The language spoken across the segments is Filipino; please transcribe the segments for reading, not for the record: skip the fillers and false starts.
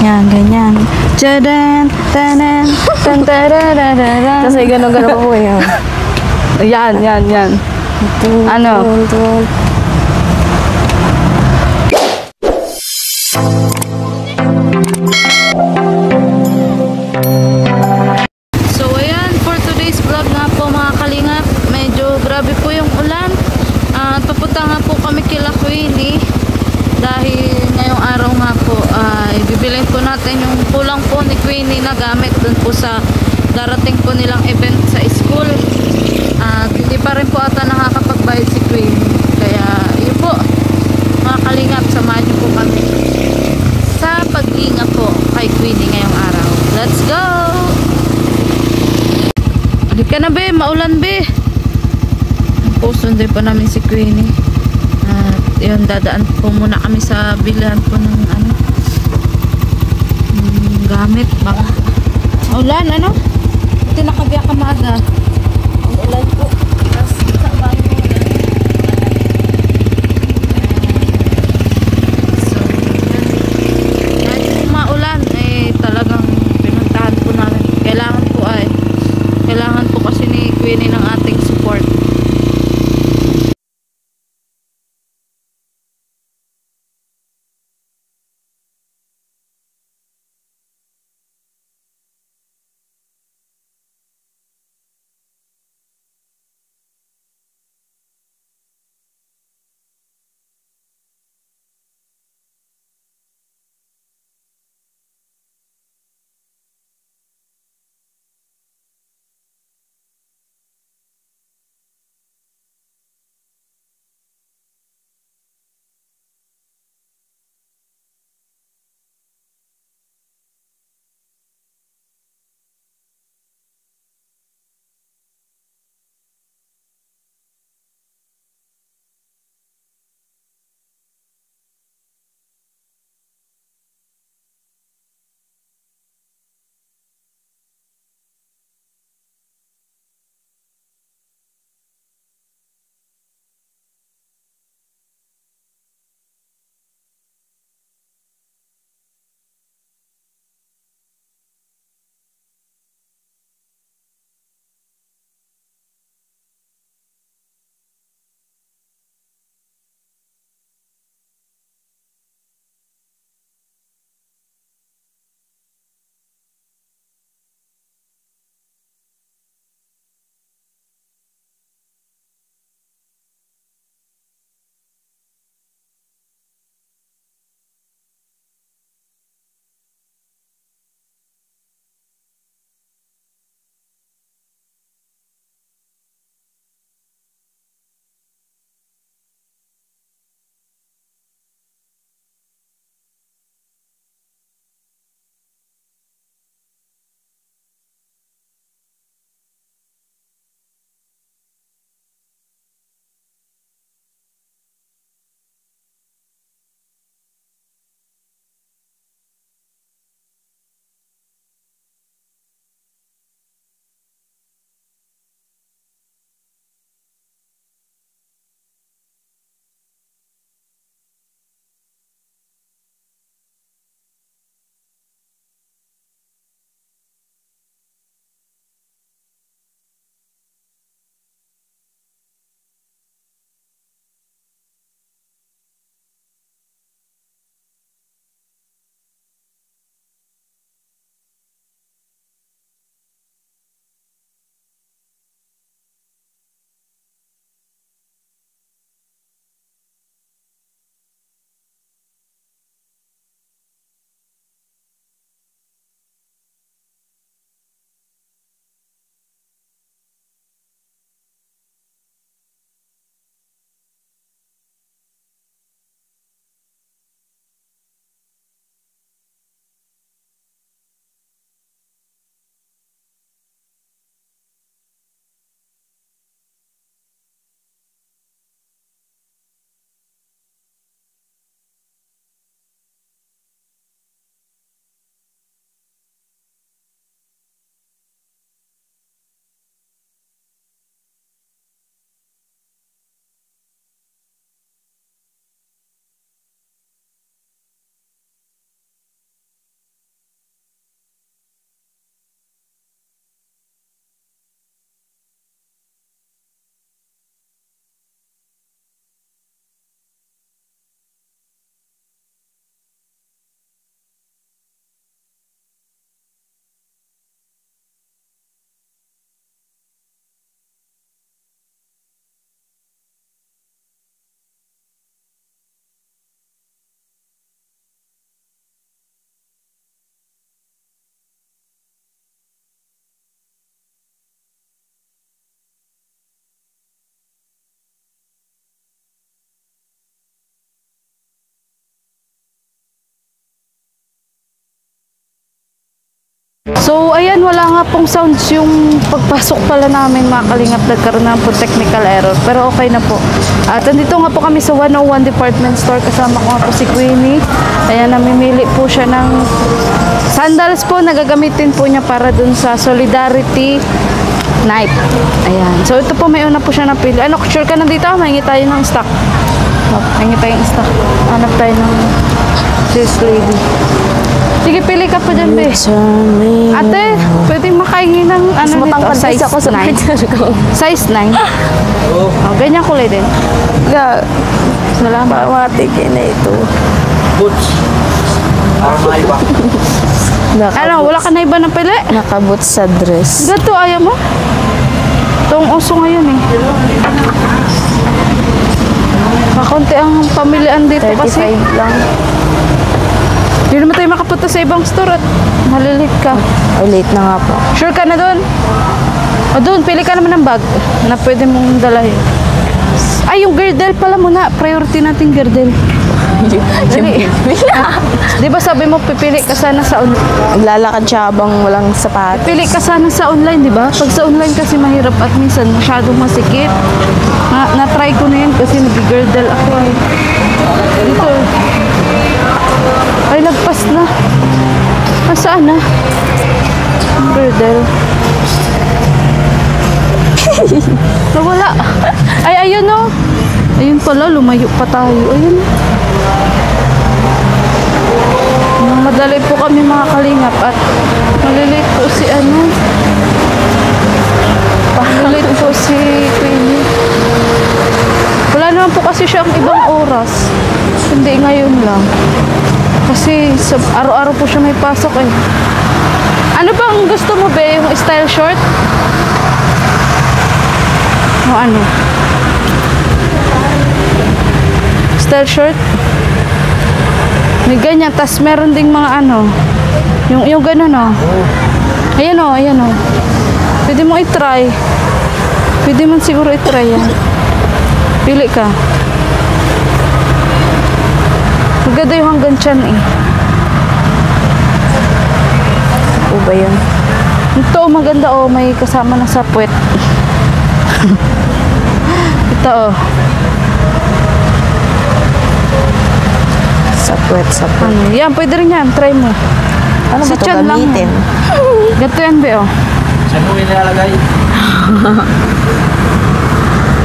Yan, ganyan. Jadan, tanan, tan, tararararan. Kasi gano'n-gano'n po yan. Yan. Ano? So, ayan, for today's vlog nga po mga kalingap, medyo grabe po yung ulan. Papunta nga po kami kila Queenie dahil ngayong araw nga po ay bibilin po natin yung kulang po ni Queenie na gamit dun po sa darating po nilang event sa school. At hindi pa rin po ata nakakapagbayad si Queenie. Kaya yun po mga kalingap, samahan niyo po kami sa pag-ingat po kay Queenie ngayong araw. Let's go! Halika ka na be, maulan be. Sunday pa namin si Queenie. At yun, dadaan po muna kami sa bilihan po ng gamit. Baka ulan, ano? Ito nakabiyak ka maaga. Ang ulan po. Tapos sa bahay mo ulan. So, kahit po maulan, talagang pinuntahan po namin. Kailangan po kasi ni Queenie ng ating support. So, ayan, wala nga pong sounds yung pagpasok pala namin mga kalingap. Nagkaroon na po technical error. Pero okay na po. At andito nga po kami sa 101 Department Store. Kasama ko nga po si Queenie. Ayan, namimili po siya ng sandals po. Nagagamitin po niya para dun sa Solidarity Night. Ayan. So, ito po, may una po siya napili. Ano, sure ka nandito? Mahingi tayo ng stock. Mahingi tayo ng stock. Hanap tayo ng sales lady. Sige, pili ka pa dyan, be. Ate, pwedeng makahingi ng ano nito, size 9. Size 9? Oh, ganyan kulay din. Salamat. Mawati na ito. Boots. Armay ba? Ano, wala ka na iba ng pili? Nakabot sa dress. Gato, ayaw mo? Itong uso ngayon eh. Kakunti ang pamilian dito 35 kasi. lang. Hindi naman tayo makapunta sa ibang store at malilate ka. Ay, late na nga po. Sure ka na doon? O doon, pili ka naman ng bag na pwede mong dalahin. Ay, yung girdle pala muna. Priority natin girdle. Dali. Di ba sabi mo, pipili ka sana sa online? Naglalakad siya habang walang sapatos. Pili ka sana sa online, di ba? Pag sa online kasi mahirap at minsan masyadong masikip. Na-try ko na yun kasi nag-girdle ako eh. Dito. Ay, nagpas na. Saan na? Girdle. Nawala. Ay, ayun o. Ayun pala, lumayo pa tayo. Ayun. Madali po kami mga kalingap at malilate po si ano. Malilate po si Queenie. Wala naman po kasi siyang ibang oras. Hindi ngayon lang. Kasi araw-araw po siya may pasok eh. Ano bang gusto mo be? Yung style short? O ano? Style short? May ganyan. Tas meron ding mga ano. Yung ganun o. Ayan o, ayan o. Pwede mo i-try. Pwede mo siguro i-try yan. Pili ka. Maganda yung hanggang tiyan eh. O ba yun? Ito maganda oh, may kasama na sa puwet. Ito oh. Sa puwet. Ano, yan, pwede rin yan. Try mo. Ano ba ito tiyan lang gamitin? Gato yan, be oh. Saan mo nilalagay?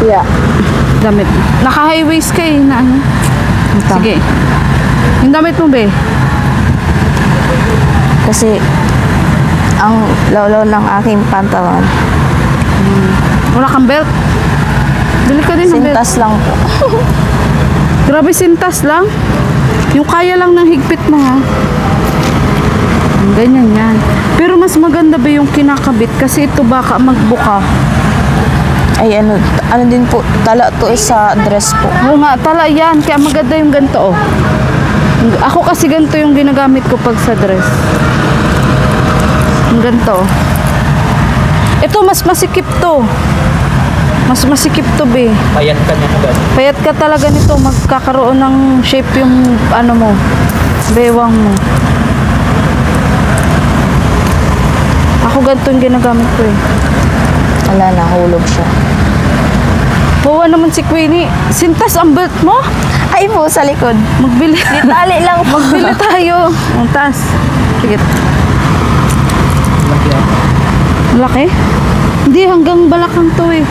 Yeah. Damit. Naka-high waist ka eh, na ano. Sige. Yung damit mo, be. Kasi ang lawlaw ng aking pantalon. Wala kang belt. Bili ka din ng belt. Sintas lang po. Grabe, sintas lang. Yung kaya lang ng higpit mo, ha. Ganyan yan. Pero mas maganda ba yung kinakabit? Kasi ito baka magbuka. Ay ano din po, tala to sa dress po. Oo nga, tala yan. Kaya maganda yung ganito, oh. Ako kasi ganito yung ginagamit ko pag sa dress. Yung ganito. Ito, mas masikip to. Mas masikip to, be. Payat ka niya agad. Payat ka talaga nito. Magkakaroon ng shape yung ano mo. Bewang mo. Ako ganito yung ginagamit ko eh. Wala na, hulog siya. Bawa naman si Queenie. Sintas ang belt mo? Ay po, sa likod. Magbili. Tali lang po. Magbili tayo. Ang taas. Sige. Laki ako. Malaki? Hindi, hanggang balakang to eh.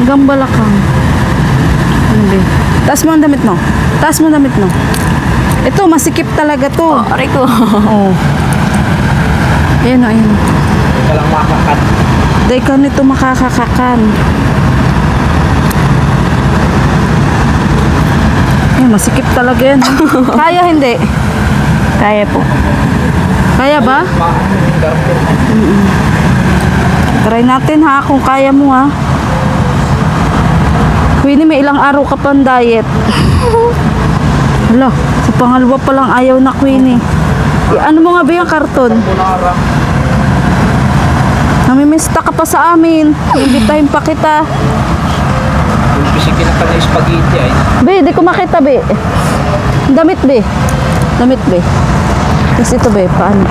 Hanggang balakang. Hindi. Taas mo ang damit mo. Taas mo ang damit mo. Ito, masikip talaga to. Aray ko. Oo. Ayan o, ayan. Hindi ka lang makakat. Dahil ka nito makakakakan. Ay, masikip talaga yan. Kaya hindi? Kaya po. Kaya ba? Try natin ha, kung kaya mo ha. Queenie, may ilang araw ka pang diet. Hala, sa pangalawa pa lang ayaw na Queenie. Ano mo nga ba yung karton? Namimista ka pa sa amin. Imbitahin pa kita. Bisikin na ka na spaghetti ay. Be, di ko makita, be. Damit, be. Damit, be. Tapos ito, be. Paano?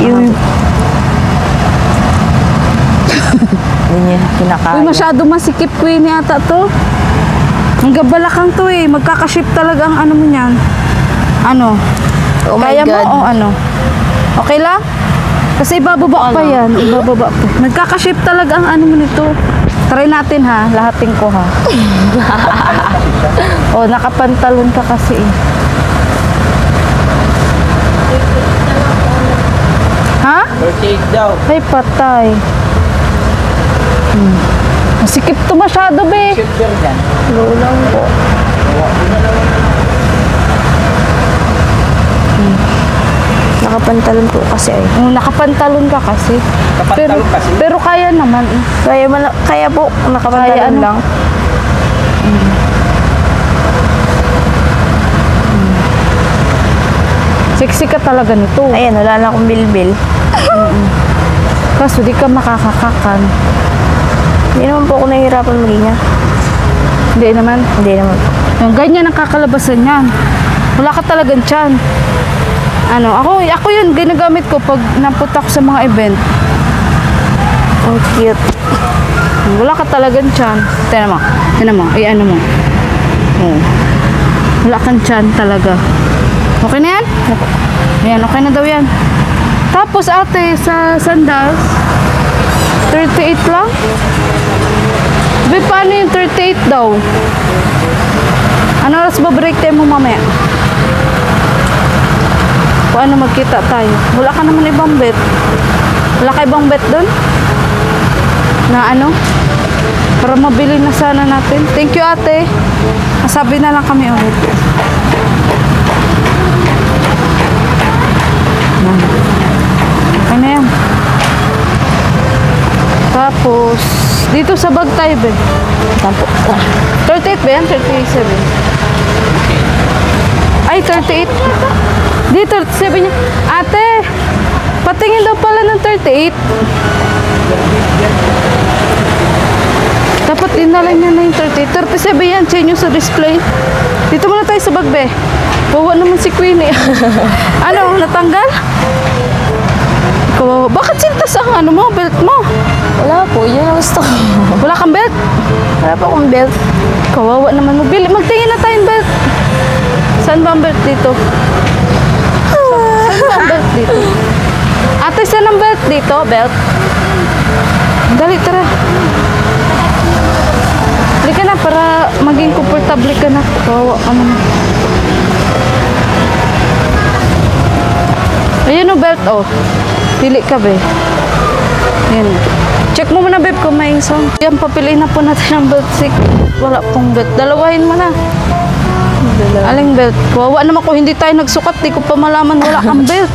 Hindi niya kinakaya. Uy, masyado masikip Queenie ata to. Ang gabalakang to eh. Magkakaship talaga ang ano mo niyan. Ano? Oh my Kaya God. mo o ano? Okay lang? Kasi ibababa pa yan. Ibababa pa. Nagkakaship talaga ang ano mo nito. Try natin ha. Lahating ko ha. O, nakapantalon ka kasi eh. Ha? 38 daw. Ay, patay. Masikip to masyado, be. Silver yan. Low lang po. Nakapantalon po kasi ay. Nakapantalon ka kasi. Nakapantalon kasi? Pero kaya naman eh. Kaya po, nakapantalon Kaya ano? lang. Sexy ka talaga nito. Ayan, wala na akong bilbil. Kaso di ka makakakakan. Hindi naman po ako nahihirapan mag-inya. Hindi naman. Hindi naman. Yung ganyan ang kakalabasan yan. Wala ka talagang tiyan. Ano, ako yun, ginagamit ko pag napunta ko sa mga event. Ang cute. Wala ka talagang tiyan. Tinan mo, ay ano mo. Oh. Wala kang tiyan talaga. Okay na yan? Ayan, okay na daw yan. Tapos ate, sa sandals, 38 lang? Be, paano yung 38 daw? Ano oras ba break time mo mamaya? Paano magkita tayo? Wala ka naman ibang bet. Wala ka ibang bet doon? Na ano? Para mabili na sana natin. Thank you ate. Masabi na lang kami ulit. Okay na yan. Tapos, dito sa bag tayo, be. Tampo. 38 ba yan? 37. Ay, 38. Di, 37 niya. Ate, patingin daw pala ng 38. Dapat dinala niya na yung 38. 37 yan, change sa display. Dito muna tayo sa bag, be. Bawa naman si Queenie. Ano, natanggal? Kawawa. Bakit sintas ang ano mo, belt mo? Wala po, yun ang gusto ko. Wala kang belt? Wala po akong belt. Kawawa naman. Magtingin na tayong belt. Saan ba ang belt dito? Saan ba ang belt dito? Ate, saan ang belt dito? Belt? Dali, tara. Dali ka na para maging komportable ka na. Kawawa ka naman. Ayun o belt, oh. Pili ka, be. Yan. Check mo muna, babe, kung may isang. Yan, papiliin na po natin ang belt. Wala pong belt. Dalawahin mo na. Aling belt? Kawawa naman kung hindi tayo nagsukat. Di ko pa malaman wala kang belt.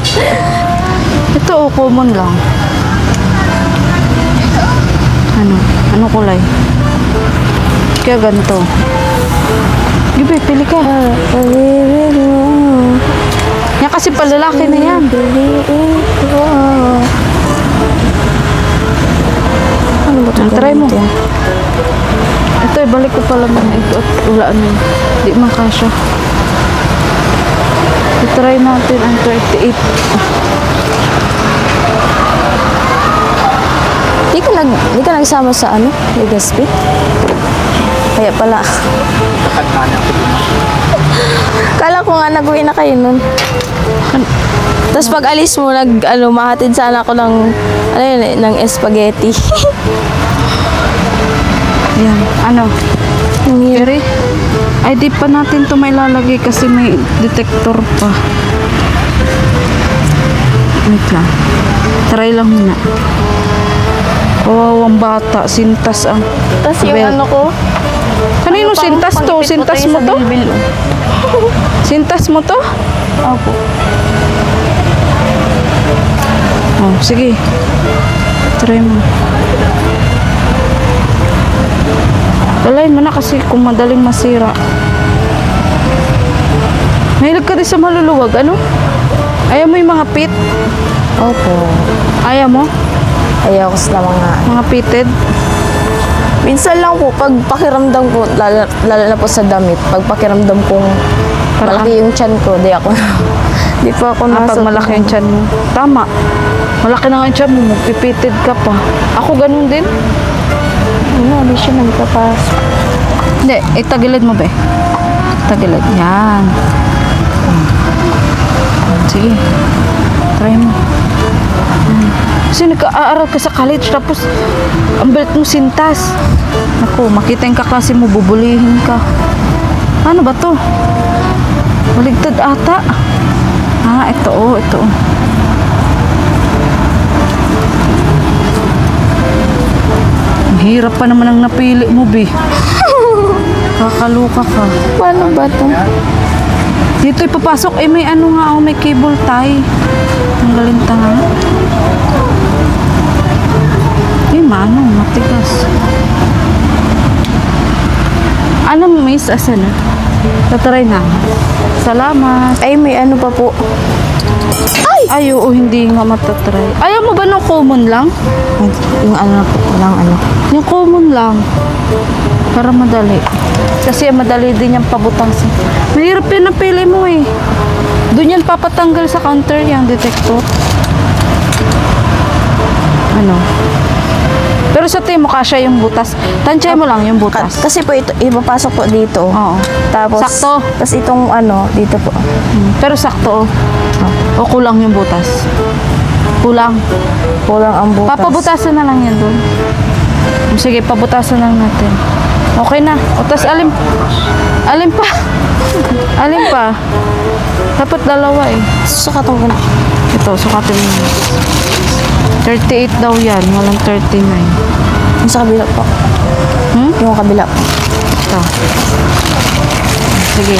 Ito, oh, common lang. Ano? Ano kulay? Kaya ganito. Gibe, pili ka. Yan kasi palalaki na yan. Ano ba ito? Try mo. Ito, ibalik ko pala man ito at wala na yun. Di man kasya. I-try natin ang 38. Di ka nagsama sa ano? Legazpi? Kaya pala. Kala ko nga nag-uwi na kayo nun. Tapos pag alis mo, mahatid sana ako ng, ano yun, ng spaghetti. Yan. Ano? Pero, ay di pa natin to may lalagay kasi may detector pa. Wait lang. Try lang muna. Oh, ang bata. Sintas ang... Tapos yung belt. ano ko, Kanino ano pang sintas to? pangipit Sintas tayo mo sa to? bilbil, oh. Sintas mo to? Opo. Oh, sige. Try mo. Dalayin mo na kasi kung madaling masira. Mahilig ka din sa maluluwag, ano? Ayaw mo yung mga pit? Opo. Ayaw mo? Ayaw ko sa Mga pitted? minsan lang po, pag pakiramdam ko, lalo na po sa damit, pag pakiramdam kong malaki yung tiyan ko, di pa ako Pag nasa. malaki yung tiyan mo. Tama. Malaki na nga yung tiyan mo, magpipitid ka pa. Ako ganun din. Ano, di siya nagpapasok. Hindi, itagilid mo ba? Tagilid. Yan. Sige. Try mo. Kasi nag-aaral ka sa college tapos ang belt mo sintas. Naku, makita yung kaklase mo, bubulihin ka. Ano ba to? Baligtad ata. Ito ito. Ang hirap pa naman ang napili mo, Bi. Kakaluka ka. Paano ba to? Dito ipapasok, may ano nga, may cable tie. Tanggalin ta nga. Mano, matigas. Ano, miss? Asan na? Tatry na. Salamat. Ay, may ano pa po. Ay, oo, hindi nga matatry. Ayaw mo ba ng common lang? Yung ano na po, walang ano. Yung common lang. Para madali. Kasi madali din yung pabutang. Mahirap yun ang pili mo eh. Doon yan papatanggal sa counter yung detector. Ano? Pero sa tayo mo kasya yung butas. Tansya mo lang yung butas. Kasi po ito, ipapasok po dito. Oo. Tapos, Sakto. Tapos itong ano, dito po. Pero sakto. O kulang yung butas. Kulang. Kulang ang butas. Papabutasan na lang yan doon. Sige, pabutasan lang natin. Okay na. O tas alin pa. Alin pa. Dapat dalawa eh. Sukatong ko na. Ito, sukatin mo. 38 daw yan. Walang 39. Yung sa kabila po. Yung kabila po. Ito. Sige.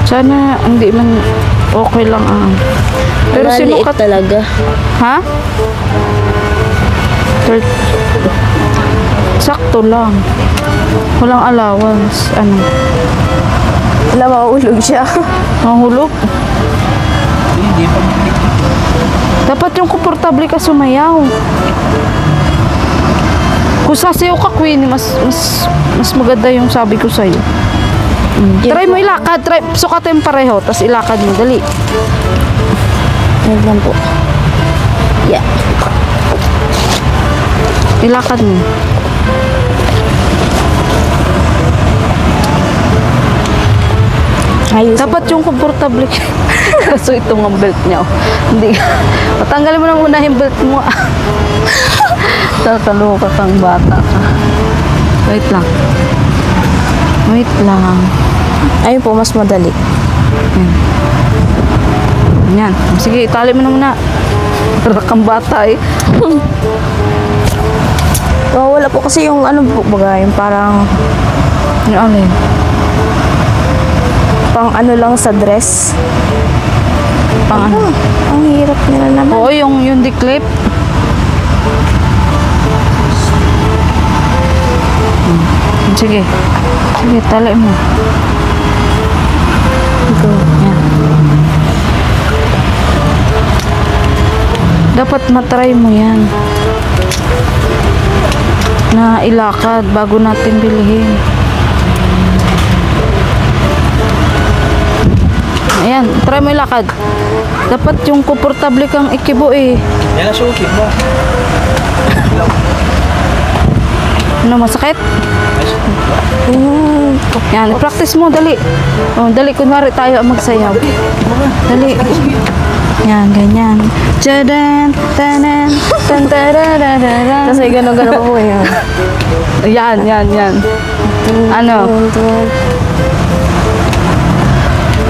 Sana hindi man okay lang ang. Pero sinukat talaga. Ha? Sakto lang. Walang allowance. Ano? Wala, mauulog siya. Mahulog. Hindi pa. Dapat yung komportable ka sumayaw. Kung sasayaw ka, Queenie, mas maganda yung sabi ko sa'yo. Try mo ilakad. Sukatin pareho, tapos ilakad mo. Dali. Yan lang po. Yeah. Ilakad mo. Ayos. Dapat yung komportable ka. Kaso itong ang belt niya. Hindi. Patanggalin mo na muna yung belt mo. Tataluka kang bata ka. Wait lang. Wait lang. Ayun po, mas madali. Yan. Sige, itali mo na muna. Para kang bata eh. Wala po kasi yung ano po baga, yung parang Yung alin? pang ano lang sa dress. Pang ano? Ang hirap nila naman. Oo, yung declip. Sige. Sige, tali mo. Ito. Yan. Dapat matry mo yan. Na ilakad bago natin bilhin. Ayan, try mo ilakad. Dapat yung komportable kang ikibo eh. Yan ang suki mo. Ano, masakit? Yan, practice mo, dali. Oh, dali, kunwari tayo ang magsayaw. Dali. Yan, ganyan. Jadan, tanan, tan, tararararan. Kasi gano'n-gano'n po yun. Yan. Ano?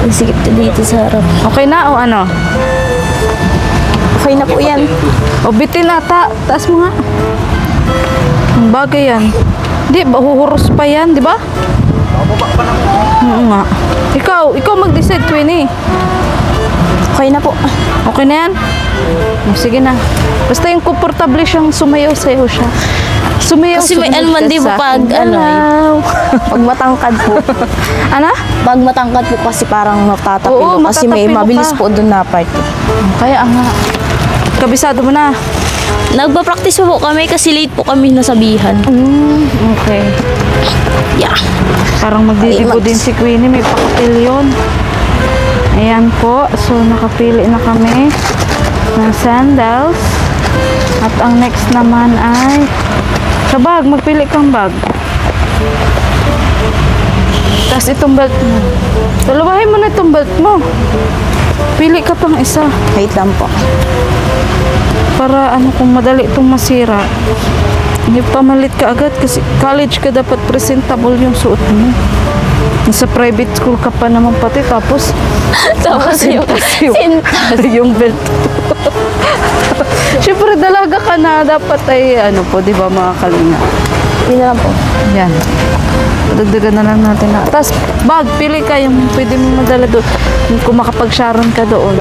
Ang sikip to dito sa harap. Okay na o ano? Okay na po yan. O bitin ata. Taas mo nga. Ang bagay yan. Di, huhuros pa yan, di ba? Oo nga. Ikaw mag-decide, Queenie. Okay na po. Okay na yan? O, sige na. Basta yung komportable siyang sumayaw-sayaw siya. Sumayaw. Kasi may sumunod man, ka di ba sa pag akin. ano eh. Pag matangkad po. Ano? Pag matangkad po kasi parang matatapilo. Oo, Kasi may matatapilo mabilis ka. po doon na part. Kaya nga. Kabisado mo na. Nagpa-practice po kami kasi late po kami nasabihan. Okay. Yeah. Parang magdidibo din si Queenie, may pakapil yun. Ayan po, so nakapili na kami ng sandals. At ang next naman ay sa bag, magpili kang bag. Tapos itong belt mo. Dalawahin mo na itong belt mo. Pili ka pang isa. Wait lang po. Para kung madali itong masira. Hindi pamalit ka agad kasi college ka dapat presentable yung suot mo. Nasa private school ka pa naman pati tapos Yung sintas. yung belt. Siyempre dalaga ka na dapat ay po, di ba mga kalinga? Yun na lang po. Yan. Dagdagan na lang natin na. Tapos bag, pili ka yung pwede mo madala doon. Kung makapag-sharon ka doon.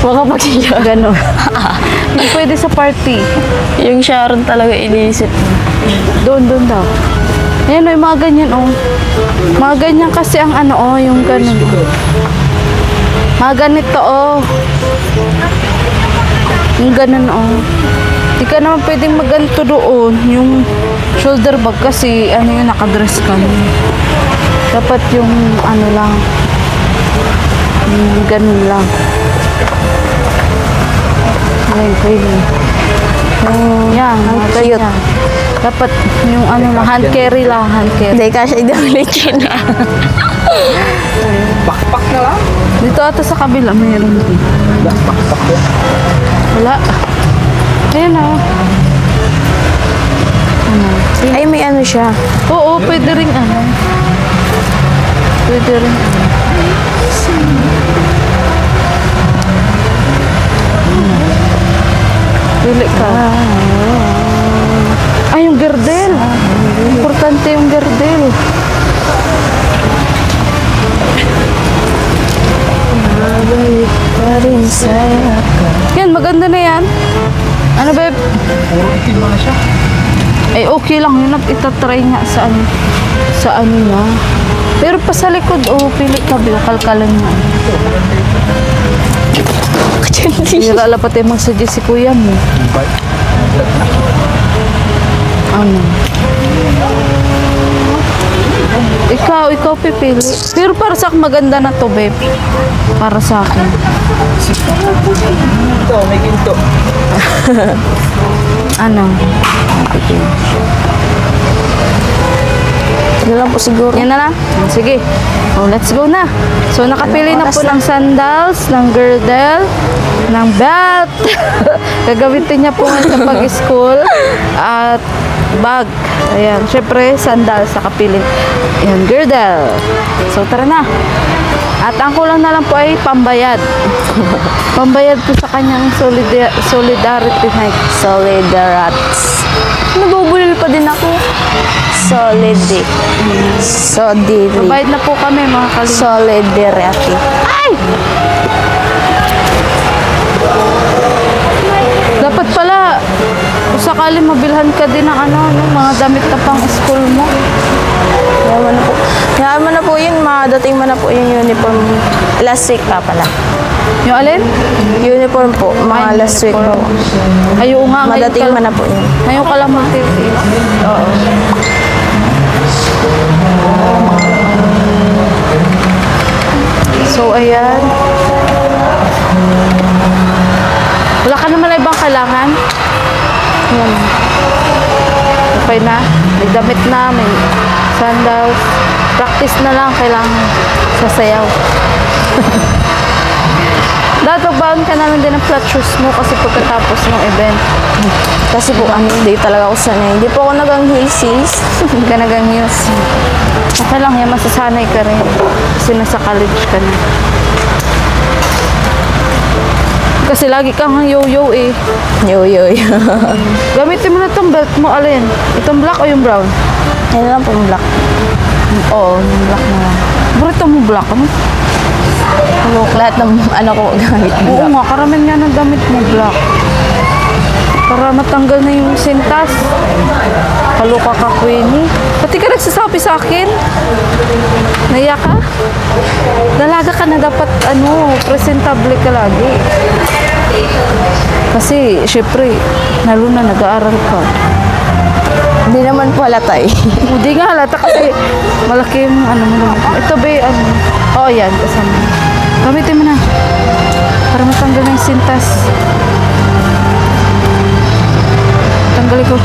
Makapag-sharon. Gano'n. Hindi pwede sa party. Yung Sharon talaga iniisip. Doon daw. Ayan o, yung mga ganyan o. Mga ganyan kasi ang yung ganun. Mga ganito o. Yung ganun o. Di ka naman pwedeng maganto doon. Yung shoulder bag kasi yung nakadress ka. Dapat yung lang. Yung ganun lang. Ay, pwede. Yan, mga ganyan. Dapat yung lang, hand carry lang, hand carry. Hindi, kasi idalit yun na. Backpack na lang. Dito ata sa kabila, mayroon din. Backpack yun. Wala. Ayan o. Ay, may siya. Oo, pwede rin Pwede rin Pili ka. Ay, yung girdel. Importante yung girdel. Yan, maganda na yan. Ano ba? Puro itim mo na siya. Ay, okay lang yun. Itatry nga sa niya. Pero pa sa likod, pili ka. Kalkalan niya. Nilalapat yung mag-suggest si kuya mo. Ikaw pipili. Pero para sa akin maganda na to, babe. Para sa akin. Ito, may ginto. Yun lang po siguro. Yan na lang. Sige. Let's go na. So, nakapili na po ng sandals, ng girdle, ng belt. Gagamitin niya po ngayon sa pag-school. At bag. Ayan. Siyempre, sandals. Nakapili. Ayan, girdle. So, tara na. At ang kulang na lang po ay pambayad. Pambayad po sa kanyang solidarity night. Solidarats. Nabubulil pa din ako. Solidarity. Bayad na po kami mga kalinga. Solidarity. Ay! Dapat pala, kung sakali mabilhan ka din ng mga damit na pang school mo. Yaman na po yun. Madating mo na po yung uniform. Last week pa pala. Yung alin? Uniform po. Mga last week po. Ayaw nga. Madating mo na po yun. Ngayon ka lang magtitiis. Oo. So, ayan. Wala ka naman na ibang kailangan? Ayan. Okay na. May damit na, may sandals. Practice na lang kailangan sa sayaw. Dadagbagan ka namin din ng flat shoes mo kasi pagkatapos ng event. Kasi po, hindi talaga ako sanay. Hindi po ako nagang-heels. Hindi ka nagang-heels. Okay lang yan, masasanay ka rin. Kasi nasa college ka na. Kasi lagi kang yo-yo eh. Yo. Gamitin mo na itong belt mo, alin? Itong black o yung brown? Ayun lang po yung black. Oo, yung black na lang. Burito mo black, ano? Lahat ng ko gamit ng Oo black. nga, karamihan nga ng damit mo black. Para matanggal na yung sintas. Kaloka ka, Queenie. Pati ka nagsasabi sa akin. Naiya ka? Dalaga ka na dapat, presentable ka lagi. Kasi, syempre, lalo na nag-aaral ka. Hindi naman po halata eh. Hindi nga halata kasi malaki yung ano mo. Ito ba yung ano? Oo, yan. Kasama. Gamitin mo na. Para matanggal na yung sintas. Tanggalin ko.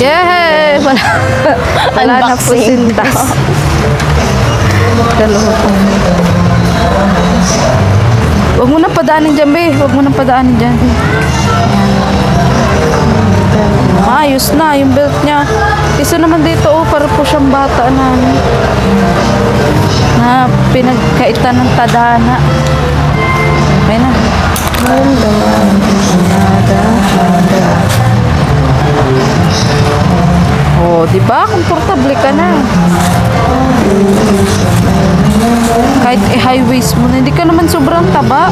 Yay! Wala na po Unboxing. sintas. Dalawa pa. Huwag mo na padaanin dyan, be. Huwag mo na padaanin dyan. Ayos na yung belt niya. Isa naman dito, oh, para po siyang bata na pinagkaitan ng tadhana. Okay na. Oh, di ba? Komportable ka na. Kahit high waist mo na, hindi ka naman sobrang taba.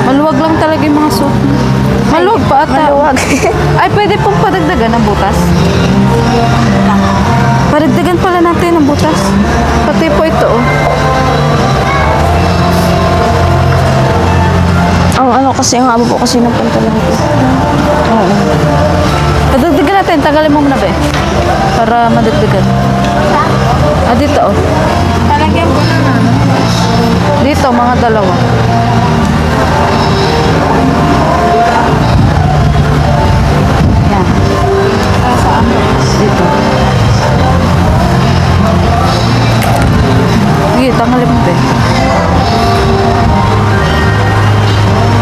Maluwag lang talaga yung mga suit mo. Maluwag pa ata. Maluwag. Ay, pwede pong padagdagan ng butas. Padagdagan pala natin ng butas. Pati po ito, oh. Ang ano kasi, ang haba po kasi ng pantalon ko. Oo. Padagdagan natin. Tagalin mo muna, be. Para madagdagan. Ah, dito, oh. Palagyan ko na. Dito, mga dalawa. Yan. Saan? Dito. Sige, tanggalin mo, be.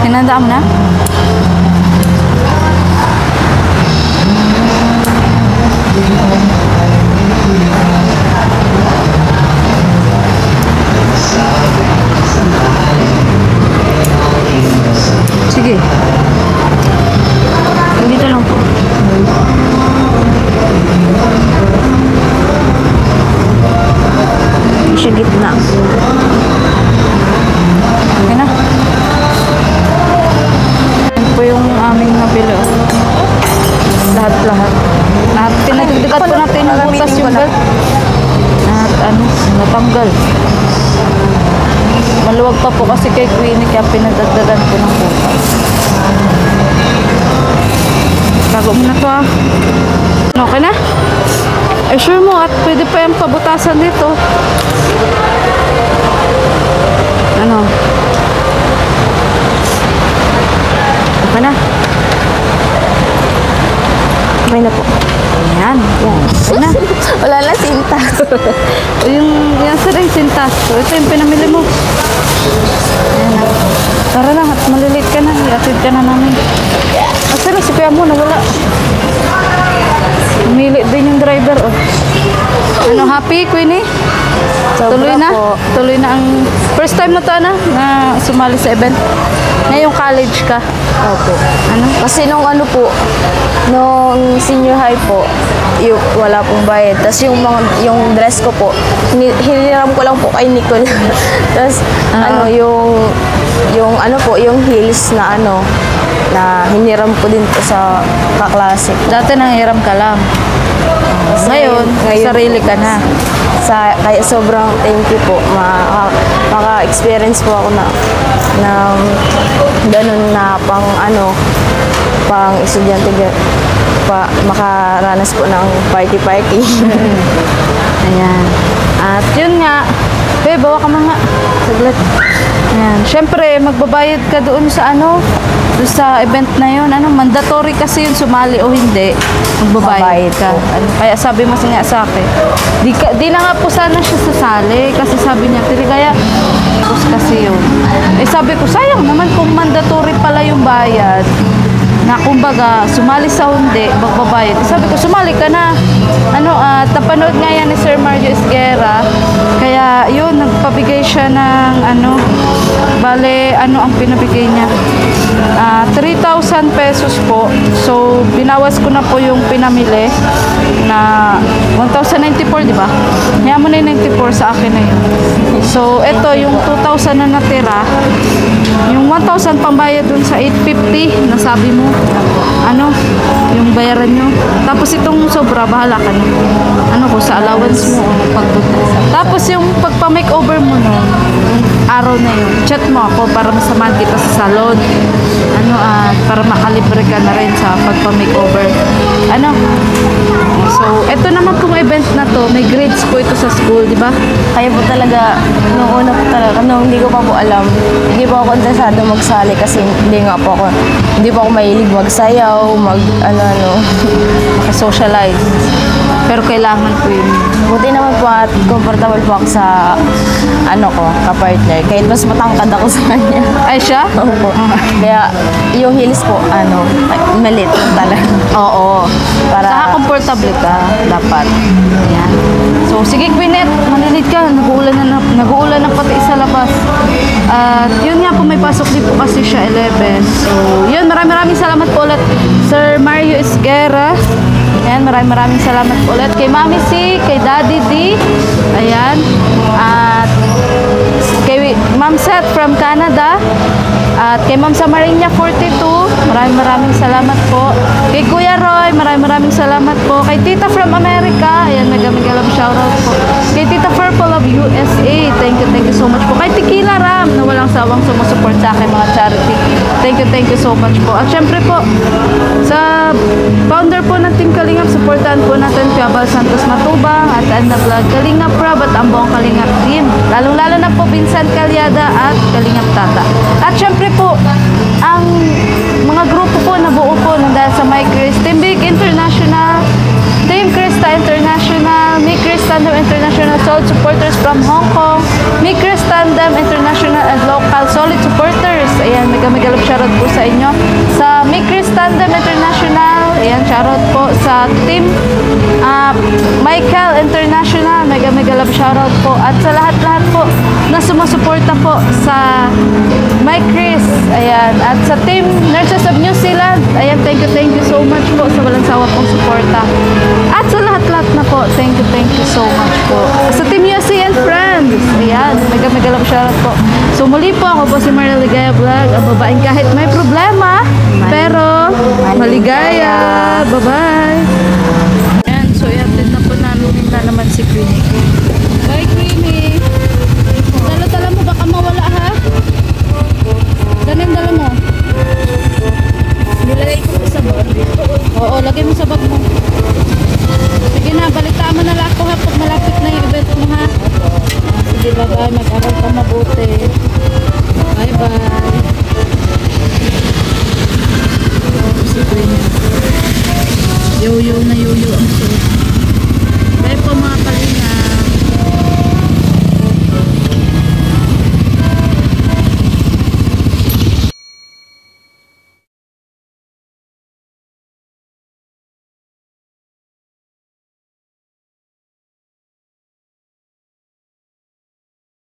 Hinandaan mo na? Sige. Dito lang po. Siya gitna. Okay na. Yan po yung aming nabili. Oh. Lahat-lahat. At pinagdagat po natin yung butas yung belt. At ano, natanggal. Maluwag pa po kasi kay Queenie kaya pinagdagdagan ko ng butas. Bago mo na to, ah. Okay na? Eh sure mo at pwede pa yung pabutasan dito. Ano? Okay na? Okay na po. Ayan. Okay na. Wala na sinta. yung sir yung sintas. So, ito yung pinamili mo. Ayan na. Tara na at malilate ka na. I-atid ka na namin. Ah, sir, si kuya mo nawala. Umili din yung driver. Oh. Ano, happy, Queenie? Sobra Tuloy na? po. Tuloy na ang first time mo to, na sumali sa event. Ngayong college ka. Opo. Ano? Kasi nung ano po, nung senior high po, wala pong bayad. Tapos yung dress ko po, hiniram ko lang po kay Nicole. Tapos ano, yung ano po, yung heels na ano, na hiniram ko din po sa kaklase ko. Dati nanghiram ka lang. Ngayon, sarili ka na. Kaya sobrang thank you po. Maka-experience po ako na ganun na pang estudyante makaranas po ng party. Ayan. At yun nga, bawa ka mga saglit. Ayan. Siyempre, magbabayad ka doon sa doon sa event na yun. Mandatory kasi yun sumali o hindi. Magbabayad ka. Kaya sabi mo nga sa akin, di na nga po sana siya sasali kasi sabi niya, kaya kasi yun. Eh sabi ko, sayang naman kung mandatory pala yung bayad. Na kumbaga, sumali sa hindi, magbabayad. Sabi ko, sumali ka na. Napanood nga yan ni Sir Mario Esguera. Kaya, yun, nagpabigay siya ng, bale, ang pinabigay niya? 3,000 pesos po. So, binawas ko na po yung pinamili. na 1,094, di ba? Kaya mo na yung 94 sa akin na yun. So, ito yung 2,000 na natira. Yung 1,000 pambayad dun sa 850 na sabi mo. Ano? Yung bayaran nyo. Tapos itong sobra, bahala ka na. Ano ko, sa allowance mo. Pagpunta. Tapos yung pagpa-makeover mo no, araw na yun, chat mo ako para masamahan kita sa salon. Ano, para makalibre ka na rin sa pagpa-makeover. Ano? So, eto naman pong event na to, may grades po ito sa school, di ba? Kaya po talaga, nung una po talaga, nung hindi ko pa po alam, hindi po ako interesado magsali kasi hindi po ako mahilig magsayaw, ano-ano. Maka-socialize. Pero kailangan po yun. Buti naman po at comfortable po ako sa ka-partner. Kahit mas matangkad ako sa kanya. Ay, siya? Opo. Kaya yung heels po, malit lang talaga. Oo. Saka komportable ka, dapat. Ayan. So, sige, Quinette, manilid ka. Nag-uulan na pati sa labas. At yun nga po, may pasok din po kasi siya 11. So, yun, maraming salamat po ulit, Sir Mario Esguerra. Ayan, maraming salamat po ulit kay Mami C, kay Daddy D. Ayan. At kay Ma'am Seth from Canada. At kay Ma'am Samarinia 42. Maraming salamat po. Kay Kuya Roy, maraming salamat po. Kay Tita from America. Ayan, mega-love shoutout po. Kay Tita Purple of USA. Thank you so much po. Kay Tequila Ram na walang sawang sumusupport sa akin mga charity. Thank you so much po. At syempre po, sa founder po ng Team Kalingap, supportahan po natin kay Abel Santos Matubang at Anna Vlog, Kalingap Rob at ang buong Kalingap team. Lalong-lalo na po Vincent Calyada at Kalingap Tata. At syempre po, ang mga grupo po na buo po dahil sa My Chris, Team Big International, Team Krista International, Mi Chris Tandem International Solid Supporters from Hong Kong, Mi Chris Tandem International and Local Solid Supporters. Ayan, mega-love shoutout po sa inyo. Sa Mi Chris Tandem International, ayan, shoutout po sa Team Michael International, mega-love shoutout po. At sa lahat-lahat po na sumusuporta po sa My Chris, ayan. At sa Team Nurses of New Zealand, ayan, thank you so much po sa walang sawa pong suporta. At sa lahat-lahat na po, thank you so much po. Sa Team UC and Friends, ayan, mega-love shoutout po. So muli po, ako po si Mariel Ligaya Vlog, ang babaeng kahit may problema, pero maligaya. Bye-bye!